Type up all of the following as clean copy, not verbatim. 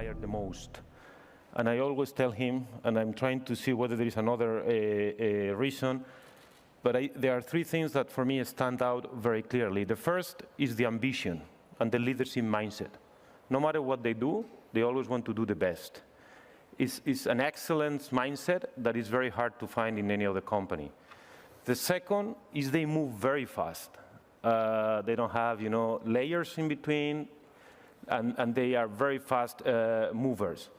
inspired the most. And I always tell him, and I'm trying to see whether there is another reason, but there are three things that for me stand out very clearly. The first is the ambition and the leadership mindset. No matter what they do, they always want to do the best. It's an excellence mindset that is very hard to find in any other company. The second is they move very fast. They don't have, layers in between, and they are very fast movers.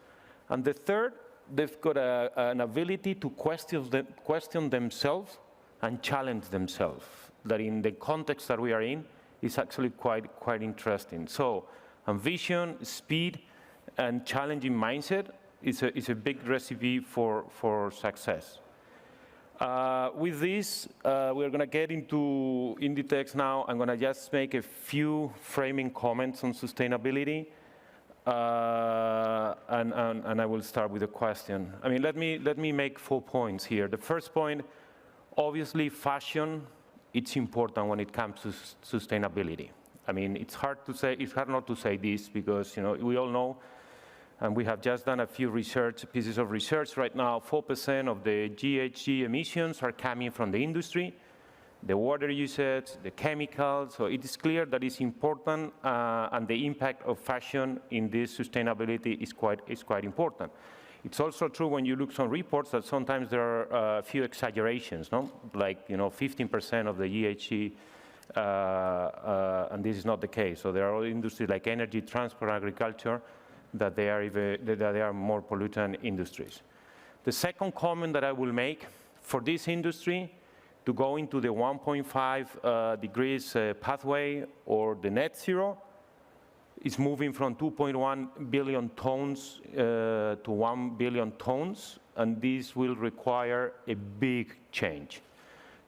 And the third, they've got an ability to question themselves and challenge themselves. That in the context that we are in is actually quite interesting. So, ambition, speed, and challenging mindset is a big recipe for success. With this, we're going to get into Inditex now. I'm going to just make a few framing comments on sustainability, and I will start with a question. I mean, let me make 4 points here. The first point, obviously, fashion, it's important when it comes to sustainability. I mean, it's hard not to say this because, we all know, and we have just done a few pieces of research right now, 4% of the GHG emissions are coming from the industry, the water usage, the chemicals, so it is clear that it's important, and the impact of fashion in this sustainability is quite important. It's also true when you look at some reports that sometimes there are a few exaggerations, no? Like, 15% of the GHG, and this is not the case. So there are industries like energy, transport, agriculture, that they are more pollutant industries. The second comment that I will make, for this industry to go into the 1.5 degrees pathway or the net zero, is moving from 2.1 billion tons to 1 billion tons, and this will require a big change.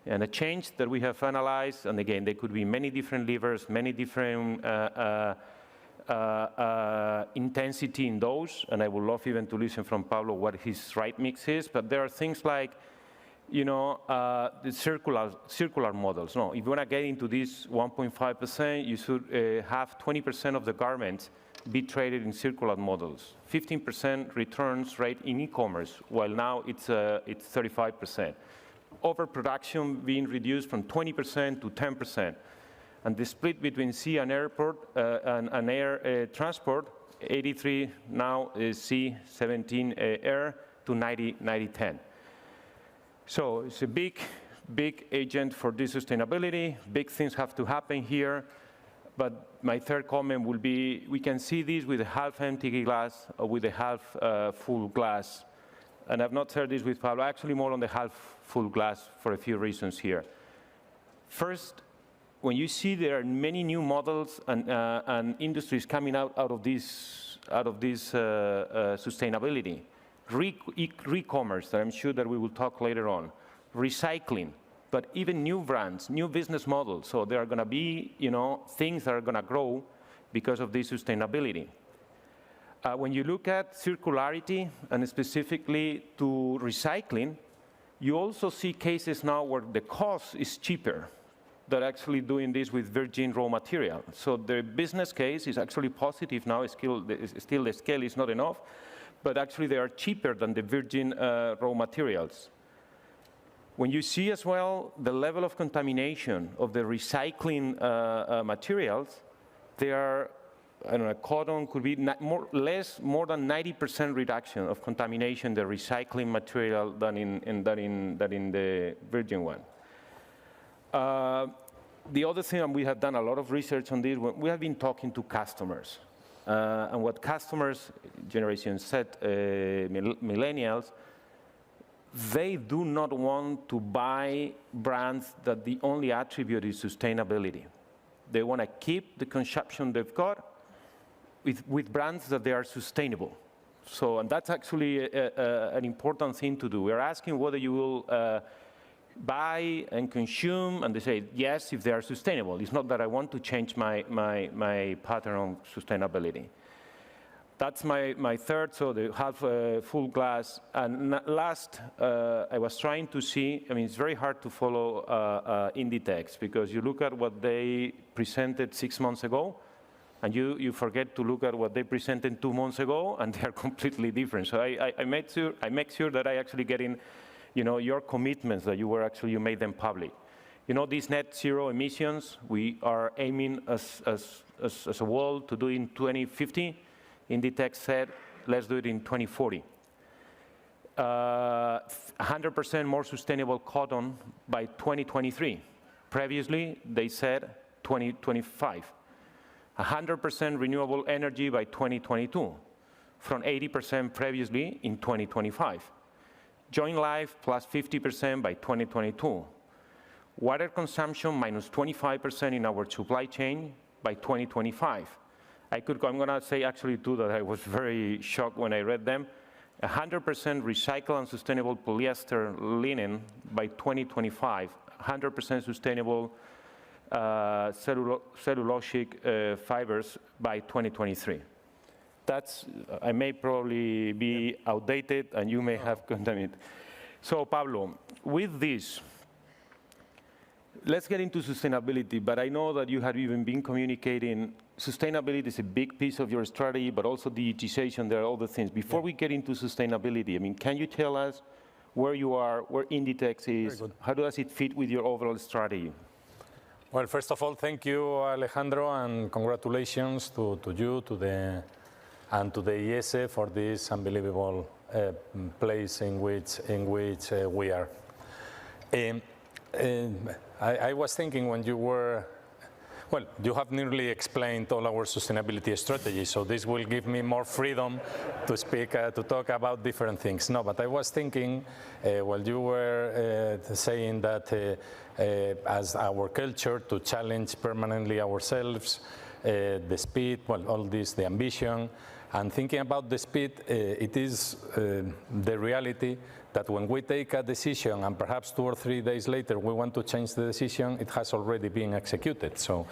And a change that we have analyzed, and again, there could be many different levers, many different intensity in those, and I would love even to listen from Pablo what his right mix is, but there are things like, the circular models. No, if you want to get into this 1.5%, you should have 20% of the garments be traded in circular models, 15% returns rate in e-commerce, while now it's 35%. Overproduction being reduced from 20% to 10%. And the split between sea and airport and air transport, 83 now is sea, 17 air, to 90-10. So it's a big agent for this sustainability. Big things have to happen here. But my third comment will be, we can see this with a half-empty glass or with a half-full glass. And I've not shared this with Pablo, actually more on the half-full glass for a few reasons here. First, when you see there are many new models and industries coming out of this sustainability, e-commerce, that I'm sure that we will talk later on, recycling, but even new brands, new business models. So there are going to be, things that are going to grow because of this sustainability. When you look at circularity and specifically to recycling, you also see cases now where the cost is cheaper than actually doing this with virgin raw material. So the business case is actually positive now. Still the scale is not enough, but actually they are cheaper than the virgin raw materials. When you see as well the level of contamination of the recycling materials, they are, I don't know, cotton could be more than 90% reduction of contamination in the recycling material than in the virgin one. The other thing, and we have done a lot of research on this, we have been talking to customers. And what customers, Generation Z, millennials, they do not want to buy brands that the only attribute is sustainability. They want to keep the consumption they've got with brands that they are sustainable. So, and that's actually an important thing to do. We're asking whether you will buy and consume, and they say yes if they are sustainable. It's not that I want to change my pattern on sustainability. That's my third, so the half full glass. And last, I was trying to see, I mean, it's very hard to follow Inditex because you look at what they presented 6 months ago, and you forget to look at what they presented 2 months ago, and they're completely different. So I make sure that I actually get in, your commitments that you made them public. These net zero emissions, we are aiming as a world to do in 2050. Inditex said, let's do it in 2040. 100% more sustainable cotton by 2023. Previously, they said 2025. 100% renewable energy by 2022, from 80% previously in 2025. Joint life plus 50% by 2022. Water consumption minus 25% in our supply chain by 2025. I'm going to say actually too that I was very shocked when I read them. 100% recycled and sustainable polyester linen by 2025. 100% sustainable cellulosic fibers by 2023. I may probably be outdated and you may have condemned it. So Pablo, with this, let's get into sustainability, but I know that you have even been communicating sustainability is a big piece of your strategy, but also digitization, there are other things. Before we get into sustainability, can you tell us where you are, where Inditex is, how does it fit with your overall strategy? Well, first of all, thank you, Alejandro, and congratulations to you, and to the IESE for this unbelievable place in which we are. I was thinking when you were, well, you have nearly explained all our sustainability strategy, so this will give me more freedom to speak, to talk about different things. No, but I was thinking, while you were saying that as our culture to challenge permanently ourselves, the speed, well, all this, the ambition, and thinking about the speed, it is the reality that when we take a decision and perhaps 2 or 3 days later we want to change the decision, it has already been executed. So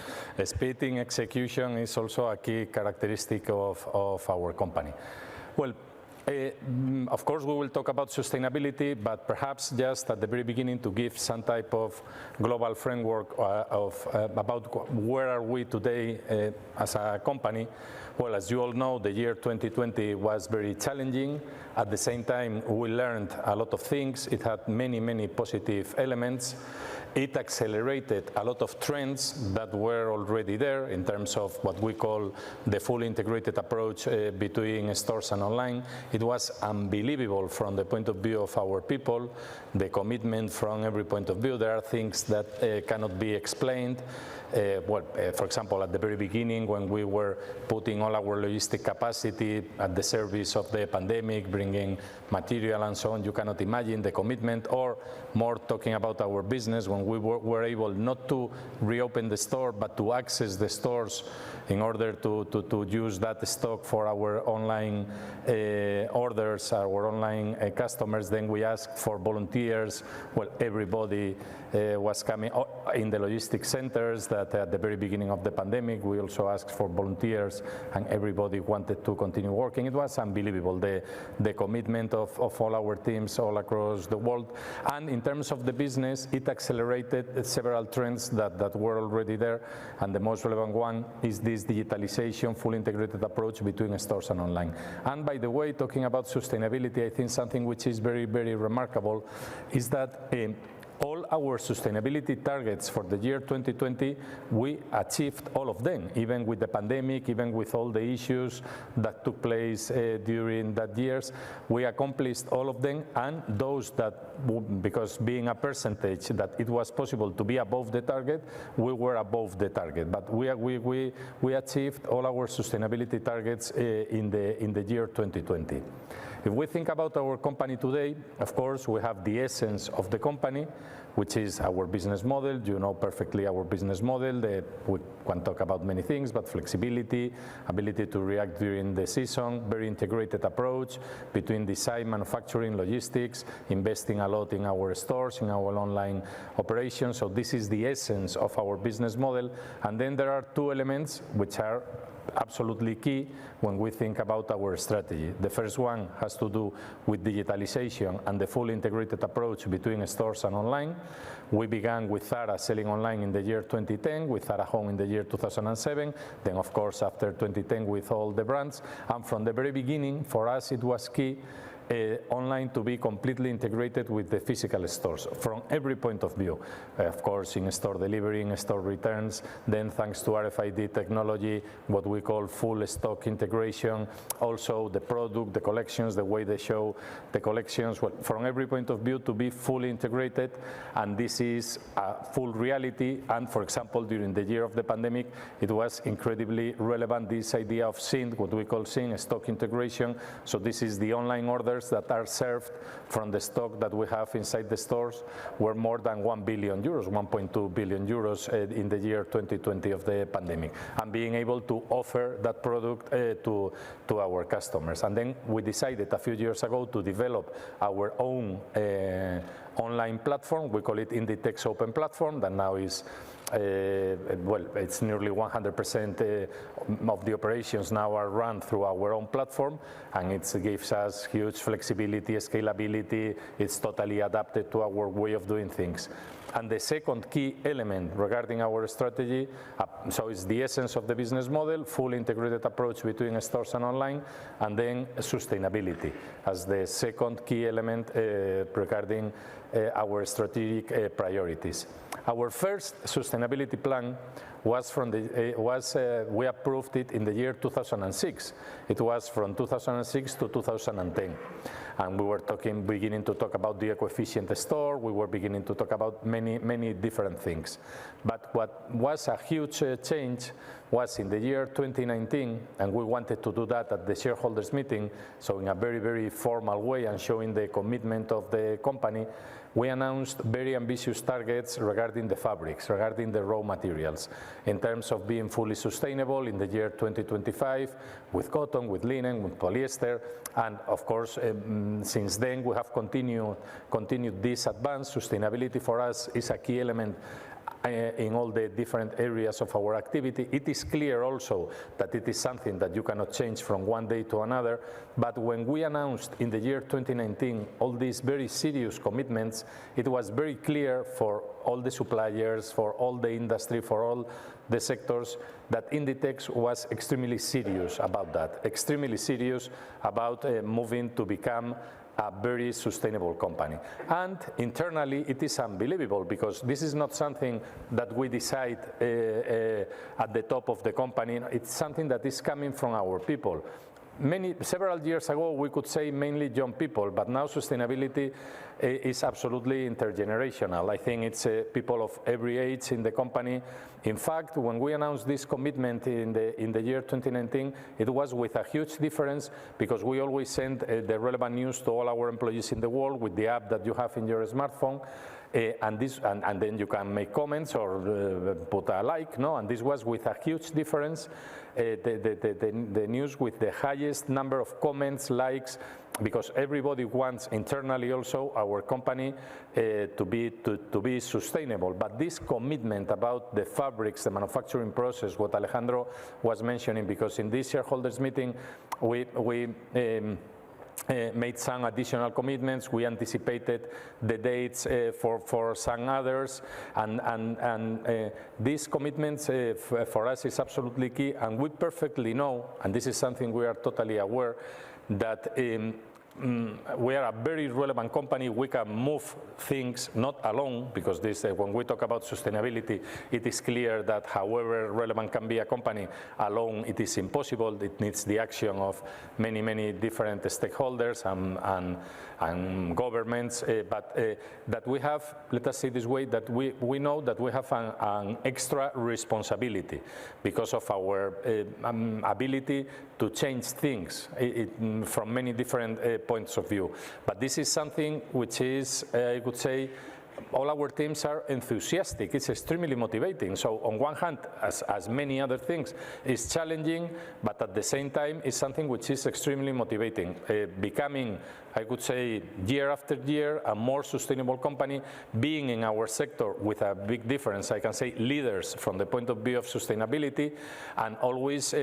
speed in execution is also a key characteristic of our company. Well, of course, we will talk about sustainability, but perhaps just at the very beginning to give some type of global framework about where are we today as a company. Well, as you all know, the year 2020 was very challenging. At the same time, we learned a lot of things. It had many, many positive elements. It accelerated a lot of trends that were already there in terms of what we call the fully integrated approach between stores and online. It was unbelievable from the point of view of our people, the commitment from every point of view. There are things that cannot be explained. For example, at the very beginning, when we were putting all our logistic capacity at the service of the pandemic, bringing material and so on, you cannot imagine the commitment, or more talking about our business, when we were able not to reopen the store, but to access the stores in order to use that stock for our online orders, our online customers. Then we asked for volunteers. Well, everybody was coming in the logistic centers that at the very beginning of the pandemic, we also asked for volunteers and everybody wanted to continue working. It was unbelievable, the commitment of all our teams all across the world. And in terms of the business, it accelerated several trends that were already there. And the most relevant one is this digitalization, full integrated approach between stores and online. And by the way, talking about sustainability, I think something which is very, very remarkable is that all our sustainability targets for the year 2020, we achieved all of them, even with the pandemic, even with all the issues that took place during that years. We accomplished all of them, and those that, because being a percentage that it was possible to be above the target, we were above the target. But we achieved all our sustainability targets in the year 2020. If we think about our company today, of course, we have the essence of the company, which is our business model. You know perfectly our business model. We can talk about many things, but flexibility, ability to react during the season, very integrated approach between design, manufacturing, logistics, investing a lot in our stores, in our online operations. So this is the essence of our business model. And then there are two elements which are absolutely key when we think about our strategy. The first one has to do with digitalization and the fully integrated approach between stores and online. We began with Zara selling online in the year 2010, with Zara Home in the year 2007, then of course after 2010 with all the brands. And from the very beginning, for us it was key online to be completely integrated with the physical stores from every point of view. Of course, in store delivery, in store returns, then thanks to RFID technology, what we call full stock integration, also the product, the collections, the way they show the collections, well, from every point of view to be fully integrated. And this is a full reality. And for example, during the year of the pandemic, it was incredibly relevant, this idea of SINT, what we call SINT, stock integration. So this is the online orders that are served from the stock that we have inside the stores were more than 1 billion euros, 1.2 billion euros in the year 2020 of the pandemic, and being able to offer that product to our customers. And then we decided a few years ago to develop our own online platform. We call it Inditex Open Platform, that now is well, it's nearly 100% of the operations now are run through our own platform, and it gives us huge flexibility, scalability. It's totally adapted to our way of doing things. And the second key element regarding our strategy, so it's the essence of the business model, full integrated approach between stores and online, and then sustainability as the second key element regarding our strategic priorities. Our first sustainability plan was from the we approved it in the year 2006. It was from 2006 to 2010, and we were beginning to talk about the eco-efficient store. We were beginning to talk about many different things. But what was a huge change was in the year 2019, and we wanted to do that at the shareholders meeting, so in a very formal way and showing the commitment of the company. We announced very ambitious targets regarding the fabrics, regarding the raw materials, in terms of being fully sustainable in the year 2025 with cotton, with linen, with polyester, and of course, since then we have continued this advance. Sustainability for us is a key element in all the different areas of our activity. It is clear also that it is something that you cannot change from one day to another, but when we announced in the year 2019 all these very serious commitments, it was very clear for all the suppliers, for all the industry, for all the sectors, that Inditex was extremely serious about that, extremely serious about moving to become a very sustainable company. And internally, it is unbelievable, because this is not something that we decide at the top of the company. It's something that is coming from our people. Several years ago, we could say mainly young people, but now sustainability is absolutely intergenerational. I think it's people of every age in the company. In fact, when we announced this commitment in the year 2019, it was with a huge difference, because we always send the relevant news to all our employees in the world with the app that you have in your smartphone. And then you can make comments or put a like, no? And this was with a huge difference, the news with the highest number of comments, likes, because everybody wants internally also our company to be sustainable. But this commitment about the fabrics, the manufacturing process, what Alejandro was mentioning, because in this shareholders meeting we made some additional commitments. We anticipated the dates for some others, and these commitments for us is absolutely key, and we perfectly know, and this is something we are totally aware, that we are a very relevant company. We can move things not alone, because this, when we talk about sustainability, it is clear that however relevant can be a company, alone it is impossible. It needs the action of many different stakeholders and governments, but that we have, let us say this way, that we know that we have an extra responsibility because of our ability to change things from many different points of view. But this is something which is, I would say, all our teams are enthusiastic. It's extremely motivating. So on one hand, as many other things, it's challenging, but at the same time, it's something which is extremely motivating. Becoming I could say, year after year, a more sustainable company, being in our sector with a big difference, I can say leaders from the point of view of sustainability, and always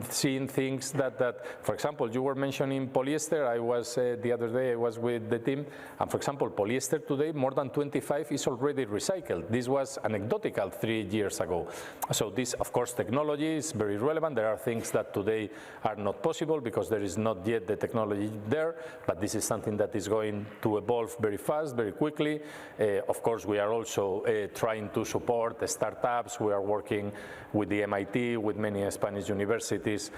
seeing things that, for example, you were mentioning polyester. I was, the other day, I was with the team, and for example, polyester today, more than 25 is already recycled. This was anecdotal 3 years ago. So this, of course, technology is very relevant. There are things that today are not possible because there is not yet the technology there, but this is something that is going to evolve very fast, very quickly. Of course, we are also trying to support the startups. We are working with the MIT, with many Spanish universities,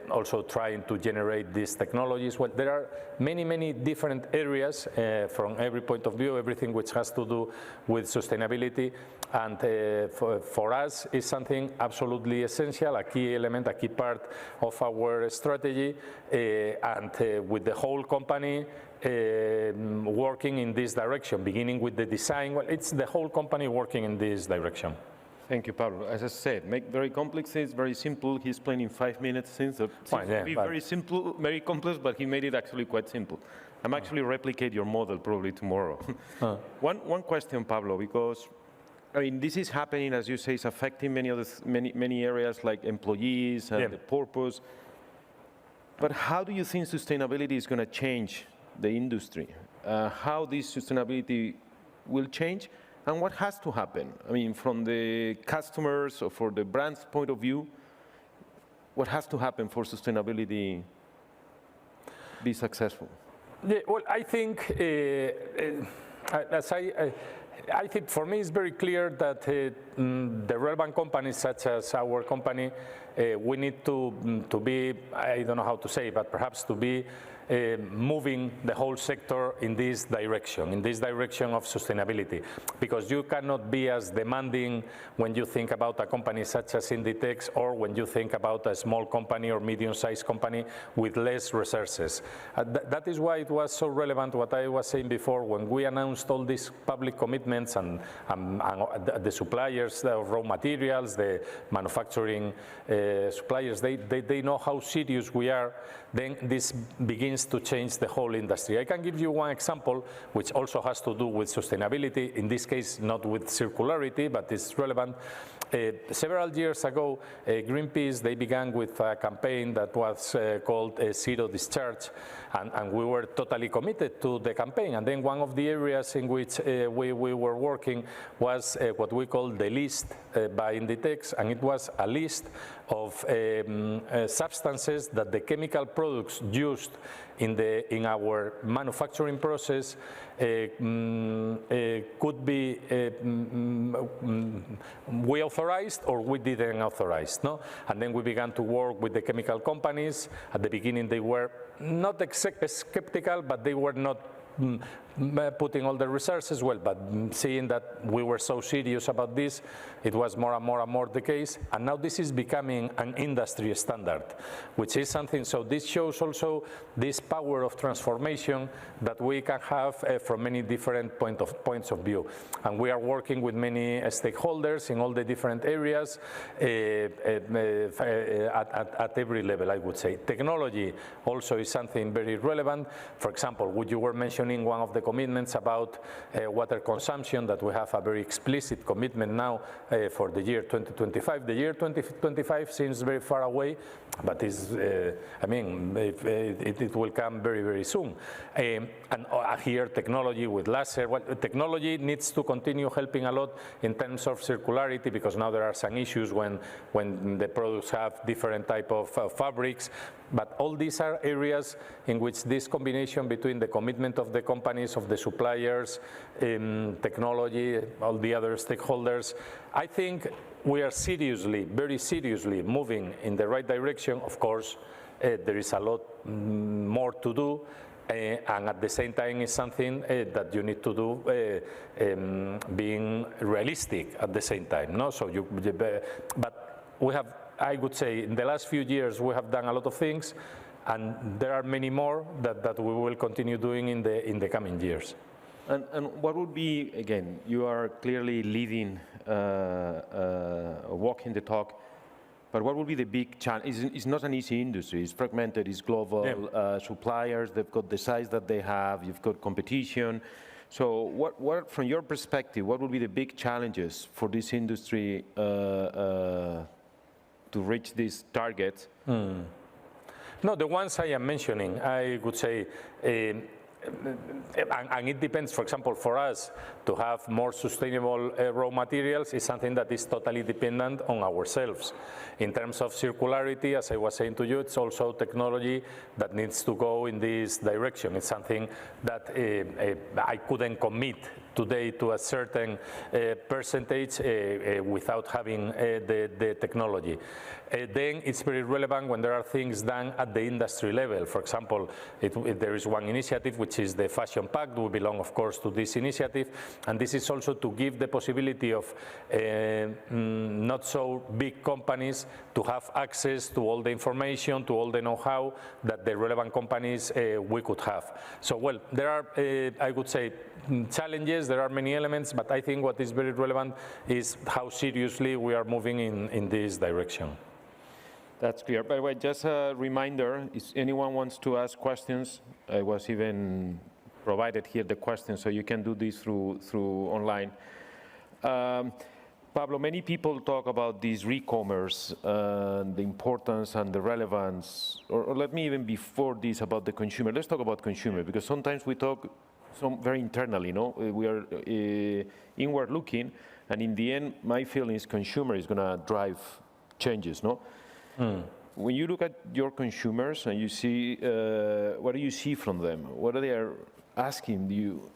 also trying to generate these technologies. Well, there are many, many different areas from every point of view, everything which has to do with sustainability. And for us, it's something absolutely essential, a key element, a key part of our strategy, and with the whole company working in this direction, beginning with the design. Well, it's the whole company working in this direction. Thank you, Pablo. As I said, make very complex things very simple. He explained in 5 minutes things that seems to be very simple, very complex, but he made it actually quite simple. I'm actually replicate your model probably tomorrow. One question, Pablo, because I mean, this is happening, as you say, it's affecting many areas like employees and the purpose. But how do you think sustainability is going to change the industry? How this sustainability will change? And what has to happen? I mean, from the customers or for the brand's point of view, what has to happen for sustainability be successful? Yeah, well, I think, I think for me it's very clear that the relevant companies such as our company, we need to be, I don't know how to say, but perhaps to be moving the whole sector in this direction of sustainability. Because you cannot be as demanding when you think about a company such as Inditex or when you think about a small company or medium-sized company with less resources. That is why it was so relevant what I was saying before when we announced all these public commitments and the suppliers of raw materials, the manufacturing suppliers, they know how serious we are. Then this begins to change the whole industry. I can give you one example which also has to do with sustainability, in this case not with circularity, but it's relevant. Several years ago, Greenpeace, they began with a campaign that was called Zero Discharge, and we were totally committed to the campaign. And then one of the areas in which we were working was what we call the list by Inditex, and it was a list of substances that the chemical products used in our manufacturing process could be we authorized or we didn't authorize, no? And then we began to work with the chemical companies. At the beginning they were not skeptical, but they were not putting all the resources, well, but seeing that we were so serious about this, it was more and more the case, and now this is becoming an industry standard, which is something, so this shows also this power of transformation that we can have from many different points of view. And we are working with many stakeholders in all the different areas at every level, I would say. Technology also is something very relevant. For example, what you were mentioning, one of the commitments about water consumption, that we have a very explicit commitment now for the year 2025. The year 2025 seems very far away, but is, I mean, it will come very, very soon. And here, technology with laser, well, technology needs to continue helping a lot in terms of circularity, because now there are some issues when the products have different type of fabrics. But all these are areas in which this combination between the commitment of the companies, of the suppliers, technology, all the other stakeholders, I think we are seriously, very seriously moving in the right direction. Of course, there is a lot more to do, and at the same time it's something that you need to do being realistic at the same time. No? So but we have, I would say, in the last few years we have done a lot of things, and there are many more that we will continue doing in the coming years. And what would be, again, you are clearly leading, walking the talk. But what will be the big challenge? It's not an easy industry. It's fragmented. It's global. Suppliers, they've got the size that they have. You've got competition. So what, from your perspective, what will be the big challenges for this industry to reach these targets? No, the ones I am mentioning, I would say, and it depends, for example, for us to have more sustainable raw materials is something that is totally dependent on ourselves. In terms of circularity, as I was saying to you, it's also technology that needs to go in this direction. It's something that I couldn't commit today to a certain percentage without having the technology. Then it's very relevant when there are things done at the industry level. For example, there is one initiative which is the Fashion Pact. We belong, of course, to this initiative, and this is also to give the possibility of not so big companies to have access to all the information, to all the know-how that the relevant companies we could have. So, well, there are, I would say, challenges. There are many elements, but I think what is very relevant is how seriously we are moving in this direction. That's clear. By the way, just a reminder, if anyone wants to ask questions, I was even provided here the questions, so you can do this through online. Pablo, many people talk about this re-commerce, the importance and the relevance, or let me even before this about the consumer. Let's talk about consumer, because sometimes we talk very internally, no? We are inward looking, and in the end, my feeling is consumer is going to drive changes, no? When you look at your consumers and you see, what do you see from them? What are they asking you?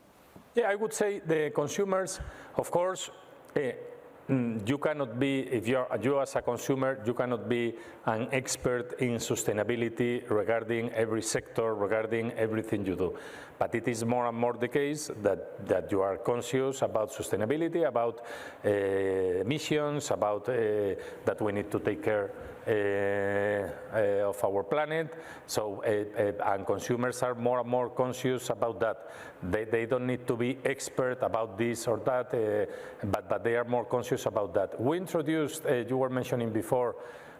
Yeah, I would say the consumers, of course, you cannot be, if you as a consumer, you cannot be an expert in sustainability regarding every sector, regarding everything you do. But it is more and more the case that you are conscious about sustainability, about emissions, about that we need to take care of our planet. So, and consumers are more and more conscious about that. They don't need to be expert about this or that, but they are more conscious about that. We introduced, you were mentioning before,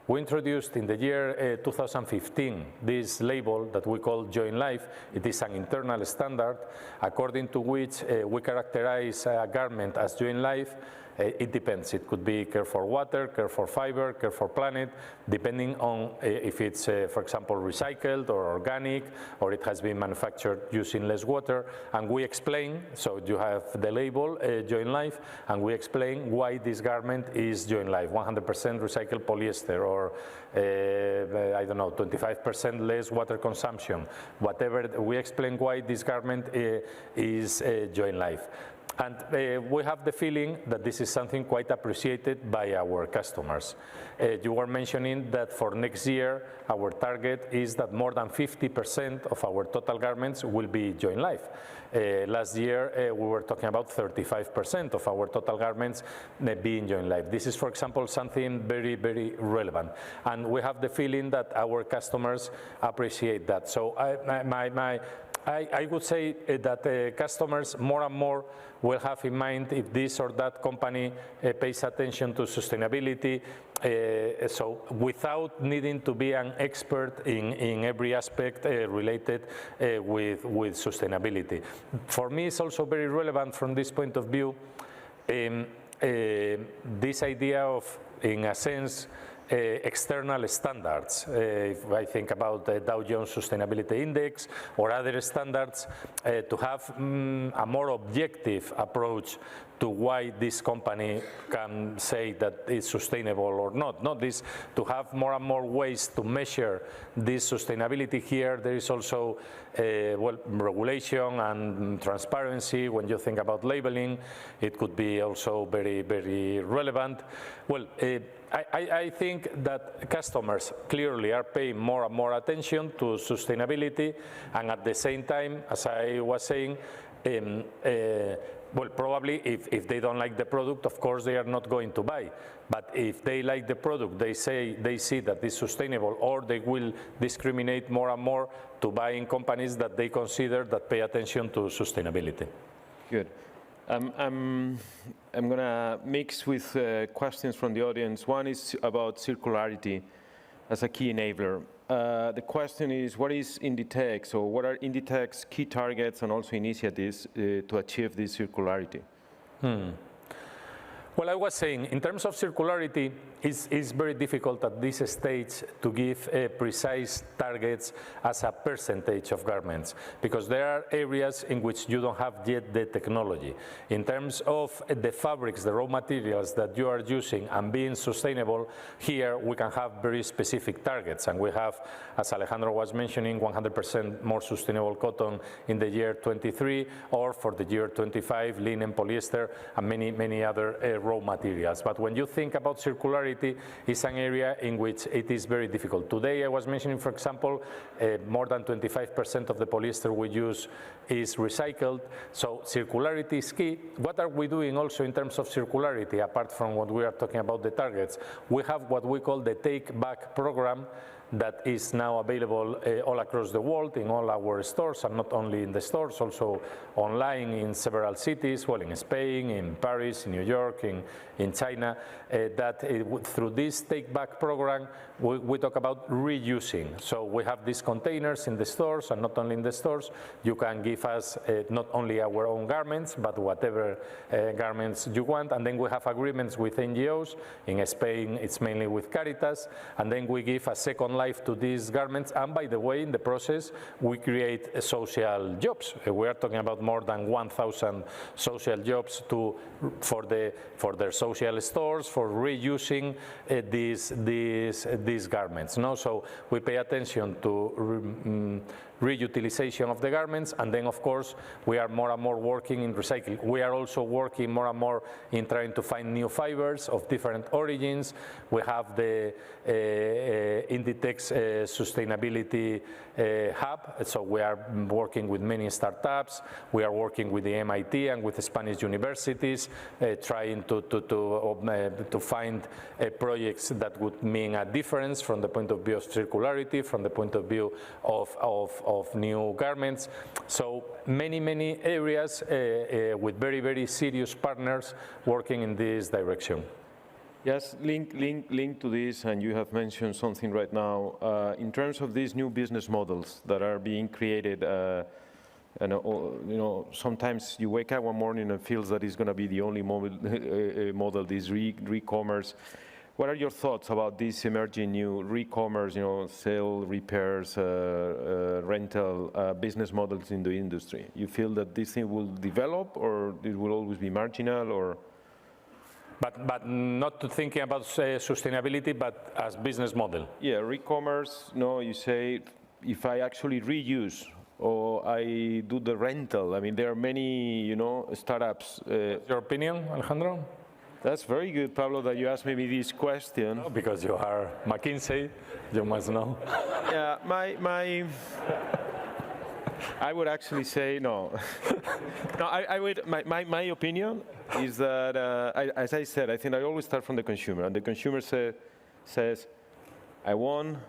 we introduced in the year 2015 this label that we call Join Life. It is an internal standard according to which we characterize a garment as Join Life. It depends. It could be care for water, care for fiber, care for planet, depending on if it's, for example, recycled or organic, or it has been manufactured using less water. And we explain, so you have the label, Join Life, and we explain why this garment is Join Life, 100% recycled polyester, or I don't know, 25% less water consumption, whatever. We explain why this garment is Join Life. And we have the feeling that this is something quite appreciated by our customers. You were mentioning that for next year, our target is that more than 50% of our total garments will be Join Life. Last year, we were talking about 35% of our total garments being Join Life. This is, for example, something very, very relevant. And we have the feeling that our customers appreciate that. So I would say that customers more and more will have in mind if this or that company pays attention to sustainability, so without needing to be an expert in every aspect related with sustainability. For me, it's also very relevant from this point of view, this idea of, in a sense, external standards. If I think about the Dow Jones Sustainability Index or other standards, to have a more objective approach to why this company can say that it's sustainable or not. Not this, to have more and more ways to measure this sustainability here. There is also well, regulation and transparency. When you think about labeling, it could be also very, very relevant. Well, I think that customers clearly are paying more and more attention to sustainability, and at the same time, as I was saying, well, probably if they don't like the product, of course they are not going to buy. But if they like the product, they see that it's sustainable, or they will discriminate more and more to buy in companies that they consider that pay attention to sustainability. Good. I'm going to mix with questions from the audience. One is about circularity as a key enabler. The question is, what is Inditex, or what are Inditex's key targets and also initiatives to achieve this circularity? Well, I was saying, in terms of circularity, it's very difficult at this stage to give precise targets as a percentage of garments, because there are areas in which you don't have yet the technology. In terms of the fabrics, the raw materials that you are using and being sustainable, here we can have very specific targets. And we have, as Alejandro was mentioning, 100% more sustainable cotton in the year 23, or for the year 25, linen, polyester, and many, many other raw materials. But when you think about circularity, it's an area in which it is very difficult. Today, I was mentioning, for example, more than 25% of the polyester we use is recycled. So circularity is key. What are we doing also in terms of circularity, apart from what we are talking about the targets? We have what we call the Take Back program, that is now available all across the world in all our stores, and not only in the stores, also online in several cities, well, in Spain, in Paris, in New York, in China, through this Take Back program, we talk about reusing. So we have these containers in the stores, and not only in the stores. You can give us not only our own garments, but whatever garments you want, and then we have agreements with NGOs. In Spain, it's mainly with Caritas, and then we give a second life to these garments. And by the way, in the process, we create social jobs. We are talking about more than 1,000 social jobs for their social stores, for reusing these garments. No? So we pay attention to reutilization of the garments, and then of course we are more and more working in recycling. We are also working more and more in trying to find new fibers of different origins. We have the Inditex Sustainability Hub, so we are working with many startups. We are working with the MIT and with the Spanish universities, trying to find projects that would mean a difference from the point of view of circularity, from the point of view of new garments. So many areas with very serious partners working in this direction. Yes, link to this, and you have mentioned something right now, in terms of these new business models that are being created. And sometimes you wake up one morning and feels that it's going to be the only model, this re-commerce. What are your thoughts about these emerging new re-commerce, sale, repairs, rental business models in the industry? You feel that this thing will develop, or it will always be marginal, or? But not to thinking about sustainability, but as business model. Yeah, re-commerce, you say, if I actually reuse, or I do the rental. I mean, there are many, startups. Your opinion, Alejandro? That's very good, Pablo, that you asked me this question. No, because you are McKinsey, you must know. Yeah, I would actually say no. No, I would. My opinion is that, as I said, I think I always start from the consumer, and the consumer says, I want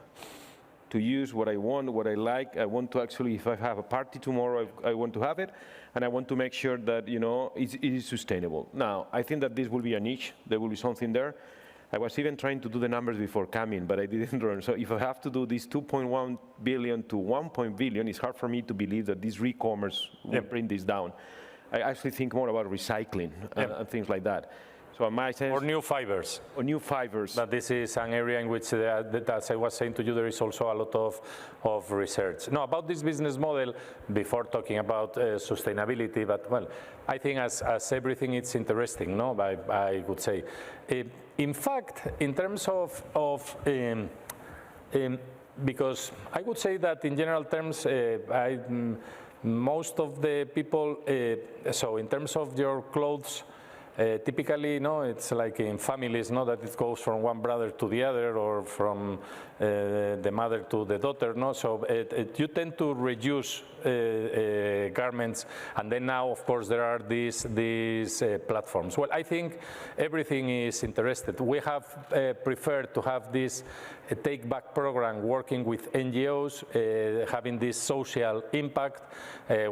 to use what I want, what I like. I want to actually, if I have a party tomorrow, I want to have it, and I want to make sure that it is sustainable. Now, I think that this will be a niche. There will be something there. I was even trying to do the numbers before coming, but I didn't learn. So if I have to do this 2.1 billion to 1 billion, it's hard for me to believe that this re-commerce will bring this down. I actually think more about recycling and things like that. So in my sense, or new fibers. Or new fibers. But this is an area in which, as I was saying to you, there is also a lot of research. No, about this business model, before talking about sustainability, but well, I think as everything, it's interesting, no? I would say. In fact, in terms of because I would say that in general terms, most of the people, so in terms of your clothes, typically, it's like in families, that it goes from one brother to the other, or from the mother to the daughter, So you tend to reduce garments, and then now, of course, there are these platforms. Well, I think everything is interested. We have preferred to have this Take Back program working with NGOs, having this social impact,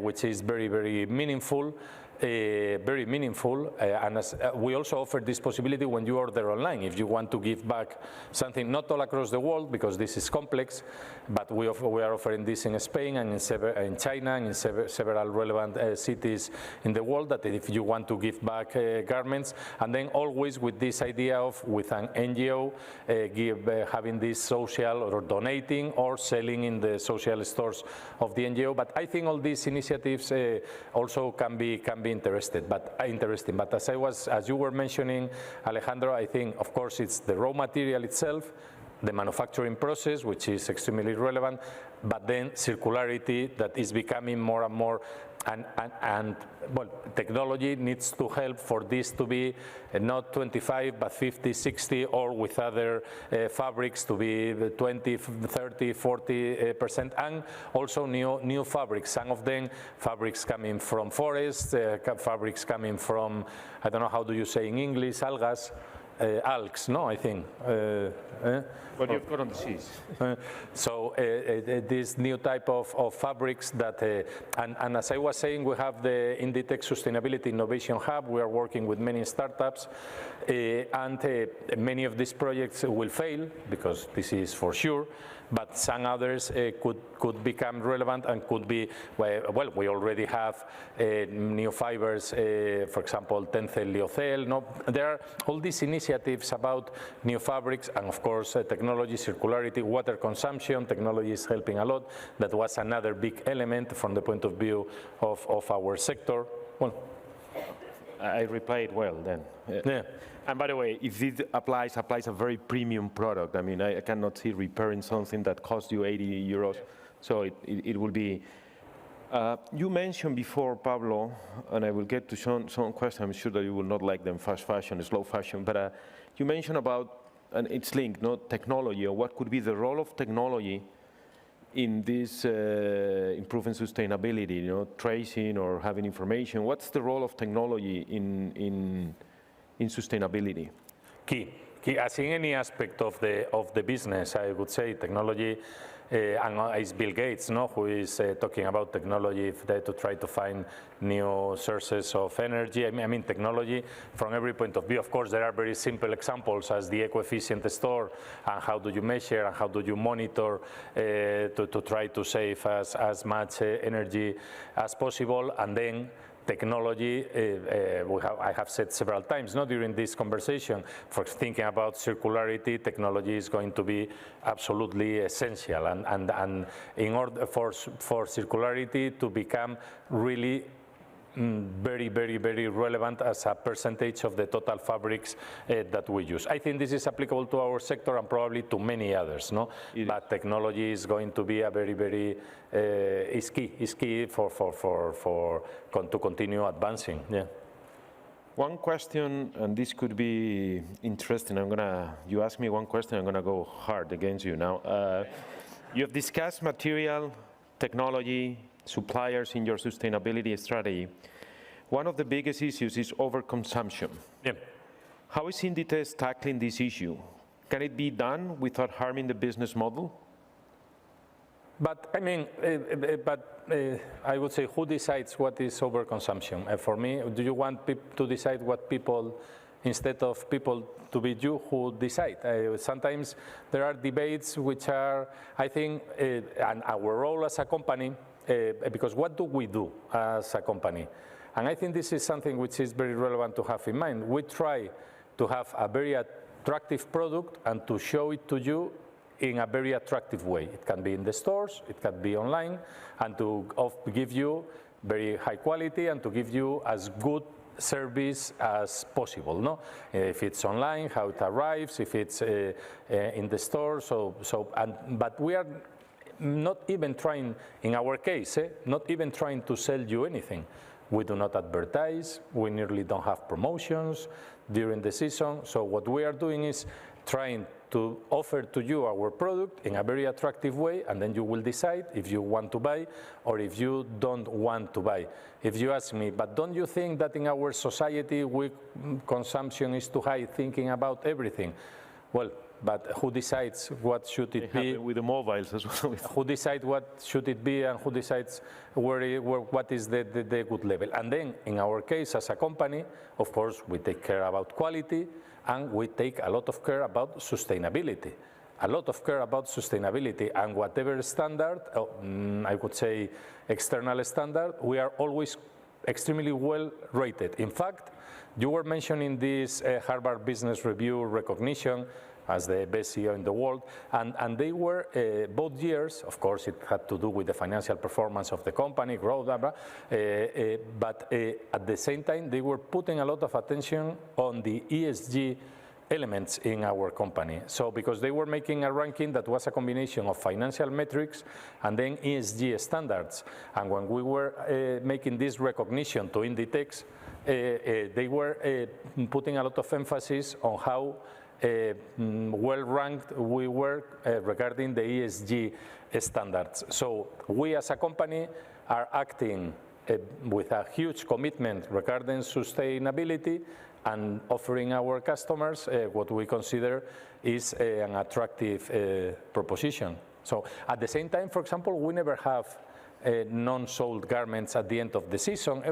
which is very meaningful. very meaningful, and we also offer this possibility when you order online. If you want to give back something, not all across the world because this is complex, but we are offering this in Spain and in China and in several relevant cities in the world, that if you want to give back garments, and then always with this idea of with an NGO having this social or donating or selling in the social stores of the NGO. But I think all these initiatives also can be interesting. But as you were mentioning, Alejandro, I think of course it's the raw material itself, the manufacturing process, which is extremely relevant, but then circularity that is becoming more and more, and well, technology needs to help for this to be not 25 but 50, 60, or with other fabrics to be 20, 30, 40%, and also new fabrics. Some of them fabrics coming from forests, fabrics coming from, I don't know how do you say in English, algas. Algs, no, I think. What you've got on the seas. So this new type of fabrics that, and as I was saying, we have the Inditex Sustainability Innovation Hub. We are working with many startups, and many of these projects will fail, because this is for sure, but some others could become relevant and could be, well, we already have new fibers, for example, Tencel, Lyocell. No, there are all these initiatives about new fabrics, and of course technology, circularity, water consumption. Technology is helping a lot. That was another big element from the point of view of our sector. Well, I replied well then. yeah. And by the way, if it applies a very premium product. I mean, I cannot see repairing something that costs you 80 euros. So it will be. You mentioned before, Pablo, and I will get to some questions. I'm sure that you will not like them, fast fashion, slow fashion. But you mentioned about, and it's linked, not technology, or what could be the role of technology in this improving sustainability, tracing or having information. What's the role of technology in sustainability? Key. As in any aspect of the business, I would say technology, and it's Bill Gates, who is talking about technology to try to find new sources of energy. I mean, technology from every point of view. Of course, there are very simple examples as the eco-efficient store, and how do you measure and how do you monitor to try to save as much energy as possible, and then technology, I have said several times during this conversation, for thinking about circularity, technology is going to be absolutely essential. And in order for circularity to become really very, very, very relevant as a percentage of the total fabrics that we use. I think this is applicable to our sector and probably to many others, But technology is going to be a very, very, is key to continue advancing, yeah. One question, and this could be interesting, you ask me one question, I'm gonna go hard against you now. You have discussed material, technology, suppliers in your sustainability strategy. One of the biggest issues is overconsumption. Yeah. How is Inditex tackling this issue? Can it be done without harming the business model? But I mean, I would say, who decides what is overconsumption? For me, do you want to decide what people, instead of people to be you who decide? Sometimes there are debates which are, I think, and our role as a company, because what do we do as a company? And I think this is something which is very relevant to have in mind. We try to have a very attractive product and to show it to you in a very attractive way. It can be in the stores, it can be online, and to give you very high quality and to give you as good service as possible, If it's online, how it arrives, if it's in the store, but we are not even trying, in our case, not even trying to sell you anything. We do not advertise, we nearly don't have promotions during the season, so what we are doing is trying to offer to you our product in a very attractive way, and then you will decide if you want to buy or if you don't want to buy. If you ask me, but don't you think that in our society consumption is too high, thinking about everything? Well, but who decides what should it be? With the mobiles as well. Who decides what should it be, and who decides what is the good level? And then, in our case, as a company, of course, we take care about quality, and we take a lot of care about sustainability. A lot of care about sustainability, and whatever standard, I would say external standard, we are always extremely well rated. In fact, you were mentioning this Harvard Business Review recognition as the best CEO in the world, and they were both years, of course it had to do with the financial performance of the company, growth, blah, blah, but at the same time they were putting a lot of attention on the ESG elements in our company. So because they were making a ranking that was a combination of financial metrics and then ESG standards. And when we were making this recognition to Inditex, they were putting a lot of emphasis on how well ranked we were regarding the ESG standards. So we as a company are acting with a huge commitment regarding sustainability and offering our customers what we consider is an attractive proposition. So at the same time, for example, we never have non-sold garments at the end of the season,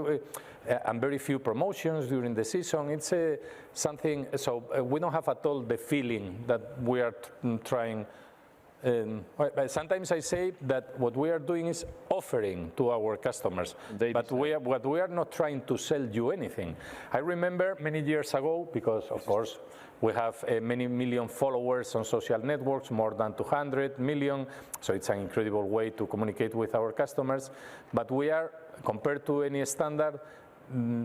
and very few promotions during the season. It's something, so we don't have at all the feeling that we are trying. Sometimes I say that what we are doing is offering to our customers, but we are not trying to sell you anything. I remember many years ago, because of course we have many million followers on social networks, more than 200 million, so it's an incredible way to communicate with our customers, but we are, compared to any standard,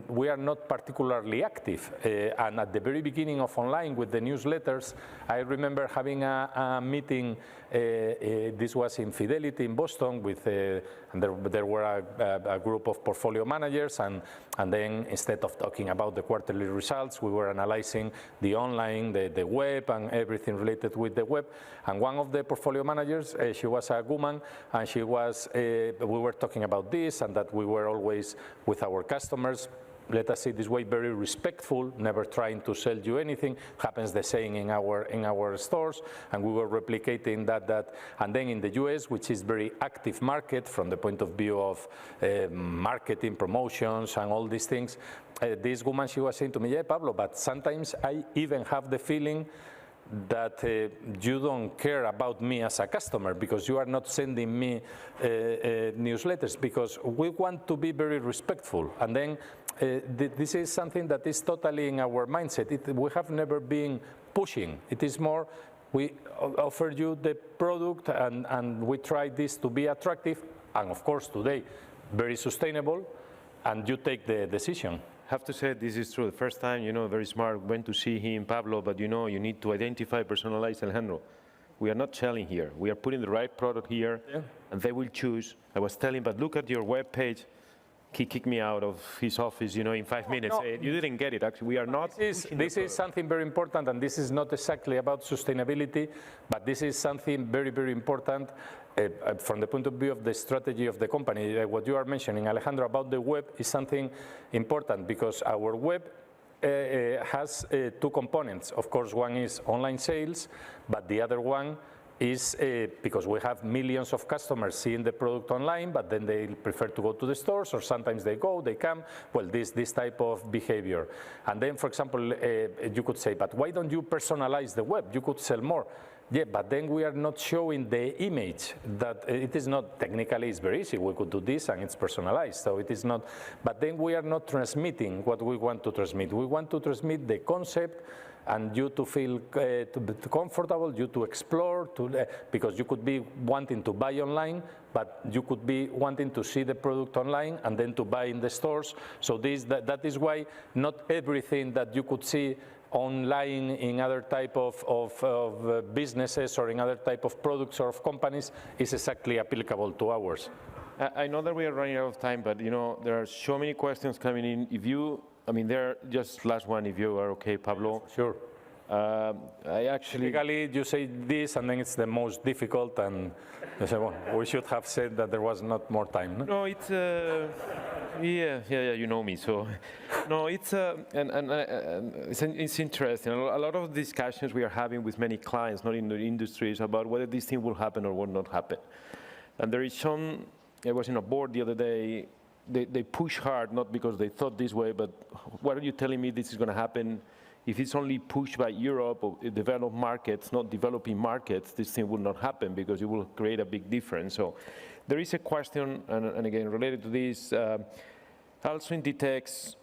we are not particularly active. And at the very beginning of online with the newsletters, I remember having a meeting, this was in Fidelity in Boston, with, and there were a group of portfolio managers, and then instead of talking about the quarterly results, we were analyzing the online, the web, and everything related with the web. And one of the portfolio managers, she was a woman, and she was, we were talking about this, and that we were always with our customers, let us say this way, very respectful, never trying to sell you anything. Happens the same in our stores, and we were replicating that. And then in the US, which is very active market from the point of view of marketing, promotions, and all these things, this woman, she was saying to me, yeah, Pablo, but sometimes I even have the feeling that you don't care about me as a customer because you are not sending me newsletters, because we want to be very respectful. And then this is something that is totally in our mindset. We have never been pushing. It is more, we offer you the product and we try this to be attractive, and of course today very sustainable, and you take the decision. I have to say this is true. The first time, very smart, went to see him, Pablo, but you need to identify, personalize, Alejandro. We are not selling here. We are putting the right product here, and they will choose. I was telling, but look at your web page. He kicked me out of his office, in 5 minutes. No. You didn't get it, actually. We are not. This is something very important, and this is not exactly about sustainability, but this is something very, very important from the point of view of the strategy of the company. What you are mentioning, Alejandro, about the web is something important, because our web has two components. Of course, one is online sales, but the other one is because we have millions of customers seeing the product online, but then they prefer to go to the stores, or sometimes they come. Well, this type of behavior. And then, for example, you could say, but why don't you personalize the web? You could sell more. Yeah, but then we are not showing the image that it is not, technically it's very easy. We could do this and it's personalized, so it is not, but then we are not transmitting what we want to transmit. We want to transmit the concept, and you to feel comfortable, you to explore, because you could be wanting to buy online, but you could be wanting to see the product online and then to buy in the stores. So that is why not everything that you could see online in other type of businesses or in other type of products or of companies is exactly applicable to ours. I know that we are running out of time, but there are so many questions coming in. There, just last one, if you are okay, Pablo. Sure. I actually... Typically, you say this, and then it's the most difficult, and you say, well, we should have said that there was not more time. No, no it's... Yeah, you know me, so... No, it's... it's interesting. A lot of discussions we are having with many clients, not in the industries, about whether this thing will happen or will not happen. And there is some... I was in a board the other day. They push hard, not because they thought this way, but what are you telling me this is going to happen? If it's only pushed by Europe or developed markets, not developing markets, this thing will not happen because it will create a big difference. So there is a question, and again, related to this, also Inditex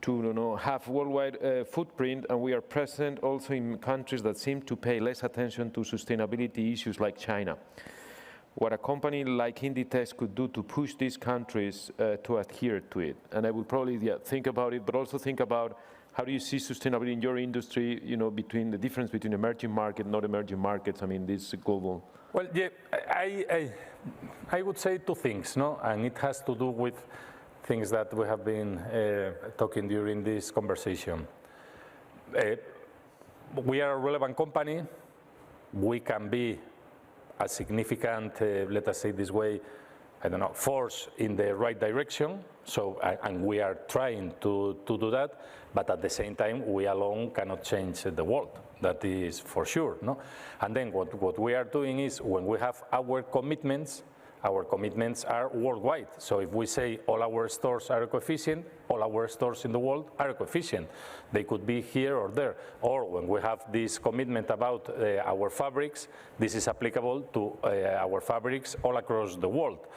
to have worldwide footprint, and we are present also in countries that seem to pay less attention to sustainability issues like China. What a company like Inditex could do to push these countries to adhere to it. And I will probably think about it, but also think about how do you see sustainability in your industry, between the difference between emerging market, not emerging markets, I mean, this global. Well, yeah, I would say two things, no? And it has to do with things that we have been talking during this conversation. We are a relevant company. We can be a significant, let us say this way, I don't know, force in the right direction. So, and we are trying to do that, but at the same time, we alone cannot change the world. That is for sure, no? And then what we are doing is when we have our commitments are worldwide. So if we say all our stores are eco-efficient, all our stores in the world are eco-efficient. They could be here or there. Or when we have this commitment about our fabrics, this is applicable to our fabrics all across the world.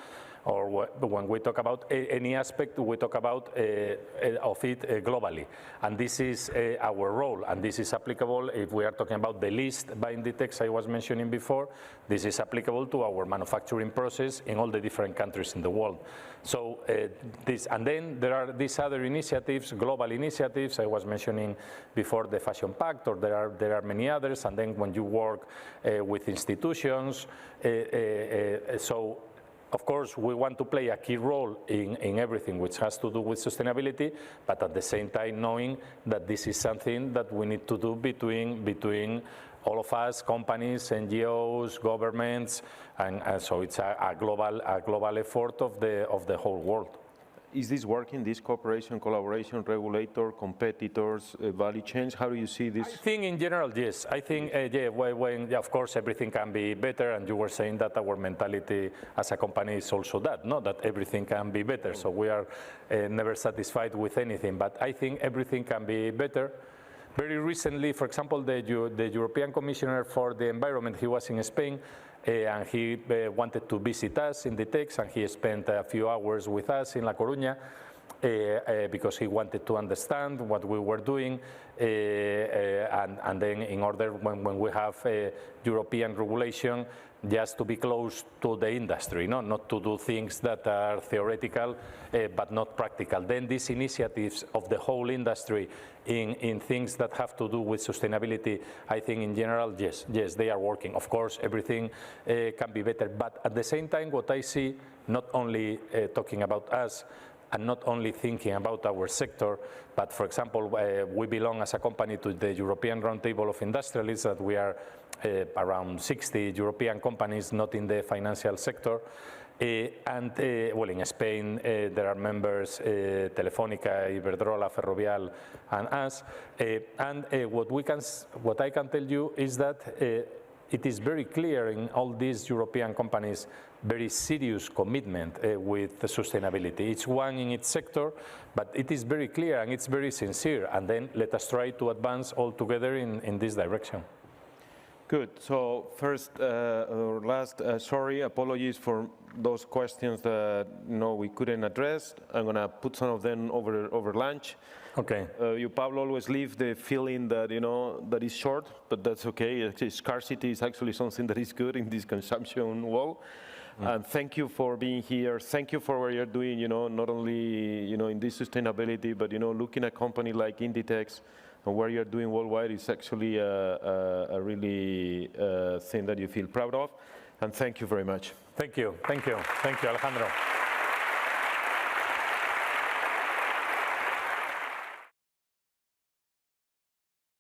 Or when we talk about any aspect, we talk about of it globally. And this is our role, and this is applicable if we are talking about the list by Inditex I was mentioning before. This is applicable to our manufacturing process in all the different countries in the world. So and then there are these other initiatives, global initiatives. I was mentioning before the Fashion Pact, or there are many others. And then when you work with institutions, so. Of course, we want to play a key role in everything which has to do with sustainability, but at the same time knowing that this is something that we need to do between all of us, companies, NGOs, governments, and so it's a global effort of the whole world. Is this working, this cooperation, collaboration, regulator, competitors, value chains? How do you see this? I think in general, yes. I think, of course, everything can be better, and you were saying that our mentality as a company is also that, no? That everything can be better. So we are never satisfied with anything, but I think everything can be better. Very recently, for example, the European Commissioner for the Environment, he was in Spain, and he wanted to visit us in Inditex, and he spent a few hours with us in La Coruña because he wanted to understand what we were doing, and then in order, when we have European regulation, just to be close to the industry, no? Not to do things that are theoretical but not practical. Then these initiatives of the whole industry in things that have to do with sustainability, I think in general, yes, they are working. Of course, everything can be better, but at the same time, what I see, not only talking about us, and not only thinking about our sector, but for example, we belong as a company to the European Roundtable of Industrialists, that we are around 60 European companies, not in the financial sector. And well, in Spain, there are members, Telefónica, Iberdrola, Ferrovial, and us. And what I can tell you is that it is very clear in all these European companies, very serious commitment with sustainability. Each one in its sector, but it is very clear and it's very sincere. And then let us try to advance all together in this direction. Good. So first or last, sorry, apologies for those questions that we couldn't address. I'm going to put some of them over lunch. Okay. You, Pablo, always leave the feeling that that is short, but that's okay. Actually, scarcity is actually something that is good in this consumption world. And thank you for being here. Thank you for what you're doing. Not only in this sustainability, but looking at a company like Inditex and what you're doing worldwide is actually a really thing that you feel proud of. And thank you very much. Thank you, Alejandro.